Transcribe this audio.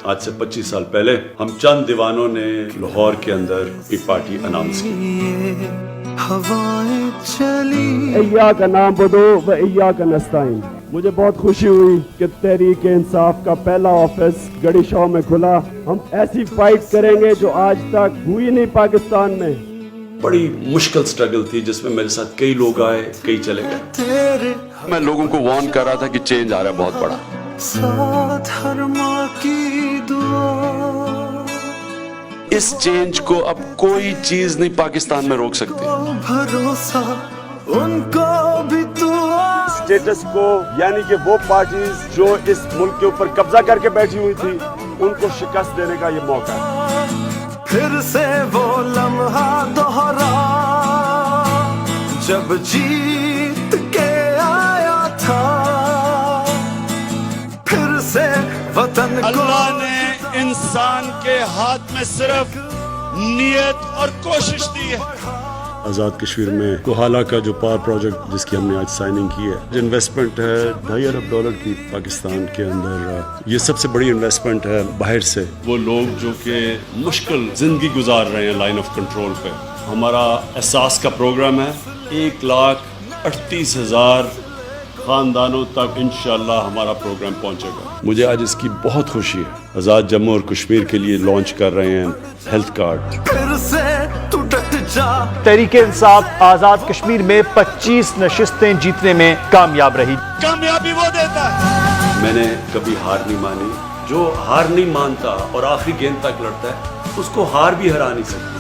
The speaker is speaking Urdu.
آج سے 25 سال پہلے ہم چند دیوانوں نے لاہور کے اندر ایک پارٹی اناؤنس کی. ہوائیں چلی ایاک نعبد و ایاک نستعین. مجھے بہت خوشی ہوئی کہ تحریک انصاف کا پہلا آفس گڑی شاہ میں کھلا. ہم ایسی فائٹ کریں گے جو آج تک ہوئی نہیں پاکستان میں. بڑی مشکل سٹرگل تھی جس میں میرے ساتھ کئی لوگ آئے, کئی چلے گئے. تیرے میں لوگوں کو وارن کر رہا تھا کہ چینج آ رہا ہے بہت بڑا. ساتھ ہر ماں کی دعا اس چینج کو اب کوئی چیز نہیں پاکستان میں روک سکتی. بھروسہ ان کو بھی تو اسٹیٹس کو یعنی کہ وہ پارٹیز جو اس ملک کے اوپر قبضہ کر کے بیٹھی ہوئی تھی ان کو شکست دینے کا یہ موقع ہے. پھر سے وہ لمحہ دوہرا جب جیت کے آیا تھا. پھر سے وطن کو اللہ نے انسان کے ہاتھ میں صرف نیت اور کوشش دی ہے. آزاد کشمیر میں کوہالہ کا جو پاور پروجیکٹ جس کی ہم نے آج سائننگ کی ہے, جو انویسٹمنٹ ہے $2.5 ارب کی پاکستان کے اندر, یہ سب سے بڑی انویسٹمنٹ ہے باہر سے. وہ لوگ جو کہ مشکل زندگی گزار رہے ہیں لائن آف کنٹرول پہ, ہمارا احساس کا پروگرام ہے. 1,38,000 خاندانوں تک انشاءاللہ ہمارا پروگرام پہنچے گا. مجھے آج اس کی بہت خوشی ہے. آزاد جموں اور کشمیر کے لیے لانچ کر رہے ہیں ہیلتھ کارڈ. پھر سے تو ڈٹ جا. تحریک انصاف آزاد کشمیر میں 25 نشستیں جیتنے میں کامیاب رہی. کامیابی وہ دیتا ہے. میں نے کبھی ہار نہیں مانی. جو ہار نہیں مانتا اور آخری گیند تک لڑتا ہے اس کو ہار بھی ہرا نہیں سکتا.